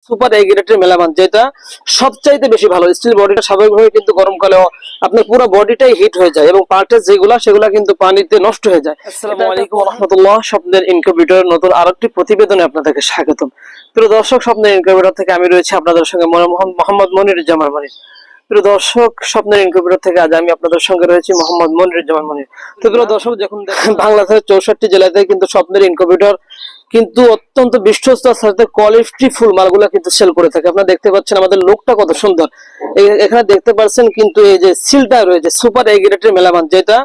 Super A গ্রেডের melamine, যেটা সবচাইতে বেশি ভালো। স্টিল বডিটা স্বাভাবিকভাবে কিন্তু গরমকালেও আপনার পুরো বডিটাই হিট হয়ে যায় এবং পার্টেস সেগুলা কিন্তু পানিতে নষ্ট হয়ে যায়। আসসালামু আলাইকুম ওয়া রাহমাতুল্লাহ। স্বপ্নের ইনকিউবেটর নতুন আরেকটি প্রতিবেদনে আপনাদেরকে স্বাগতম। প্রিয় দর্শক, স্বপ্নের ইনকিউবেটর থেকে আমি রয়েছি আপনাদের সঙ্গে মোহাম্মদ মনিরুজ্জামান মনির। প্রিয় দর্শক, স্বপ্নের ইনকিউবেটর থেকে আজ আমি আপনাদের সঙ্গে রয়েছি মোহাম্মদ মনিরুজ্জামান মনির। তো প্রিয় দর্শক, যখন বাংলাদেশের 64 জেলাতে কিন্তু স্বপ্নের ইনকিউবেটর কিন্তু অত্যন্ত বিশ্বস্ত সাথে কোয়ালিটি ফুল মালগুলো কিন্তু সেল করে থাকে। আপনারা দেখতে পাচ্ছেন আমাদের লোকটা কত সুন্দর। এখানে দেখতে পাচ্ছেন কিন্তু এই যে সিলটা রয়েছে সুপার এ গ্রেডের মেলামাইন, যেটা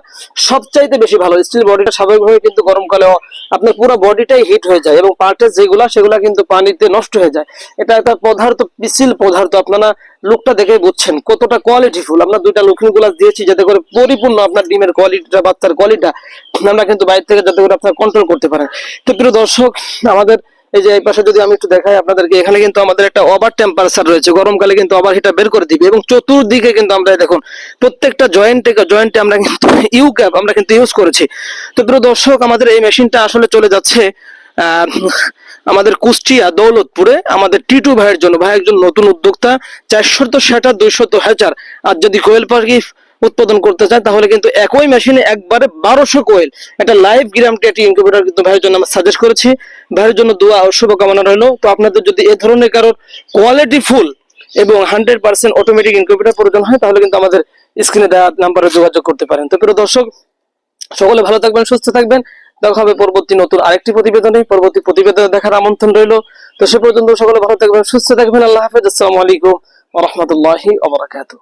সবচাইতে বেশি ভালো। স্টিল বডিটা স্বাভাবিকভাবে কিন্তু গরমকালেও আপনার পুরো বডিটাই হিট হয়ে যায় এবং পার্টেস সেগুলা কিন্তু পানিতে নষ্ট হয়ে যায়। এটা একটা পদার্থ, পিসিল পদার্থ। আপনারা লুকটা দেখে বুঝছেন কতটা কোয়ালিটিফুল। আমরা দুইটা লুকিং গ্লাস দিয়েছি যাতে করে পরিপূর্ণ আপনার ডিমের কোয়ালিটিটা, বাচ্চার কোয়ালিটিটা আমরা কিন্তু বাইরে থেকে যাতে করে আপনারা কন্ট্রোল করতে পারেন। তো প্রিয় দর্শক, আমাদের এই যে এই পাশে যদি আমি একটু দেখাই আপনাদেরকে, এখানে কিন্তু আমাদের একটা ওভার টেম্পারেচার রয়েছে। গরমকালে কিন্তু ওভার হিটার বের করে দিবে এবং চতুর্দিকে কিন্তু আমরা দেখুন প্রত্যেকটা জয়েন্টে আমরা কিন্তু ইউ ক্যাপ আমরা কিন্তু ইউজ করেছি। তো প্রিয় দর্শক, আমাদের এই মেশিনটা আসলে চলে যাচ্ছে আমাদের কুষ্টিয়া দৌলতপুরে আমাদের টিটু ভাইয়ের জন্য। ভাই একজন নতুন উদ্যোক্তা, 400 সেটার 200 হ্যাচার। আর যদি কোয়েল পাখি উৎপাদন করতে চায় তাহলে কিন্তু একই মেশিনে একবারে 1200 কোয়েল, একটা লাইভ গ্যারান্টি একটি ইনকিউবেটর কিন্তু ভাইয়ের জন্য আমরা সাজেস্ট করেছি। ভাইয়ের জন্য দোয়া ও শুভকামনা রইল। তো আপনাদের যদি এই ধরনের কারোর কোয়ালিটি ফুল এবং 100% অটোমেটিক ইনকিউবেটর প্রয়োজন হয় তাহলে কিন্তু আমাদের স্ক্রিনে দেওয়া নাম্বারে যোগাযোগ করতে পারেন। তো প্রিয় দর্শক, সকলে ভালো থাকবেন, সুস্থ থাকবেন। দেখা হবে পরবর্তী নতুন আরেকটি প্রতিবেদনে। পরবর্তী প্রতিবেদনে দেখার আমন্ত্রণ রইল। তো সে পর্যন্ত সকলে ভালো থাকবেন, সুস্থ থাকবেন। আল্লাহ হাফেজ। আসসালামু আলাইকুম ওয়া রাহমাতুল্লাহি ওয়া বারাকাতুহু।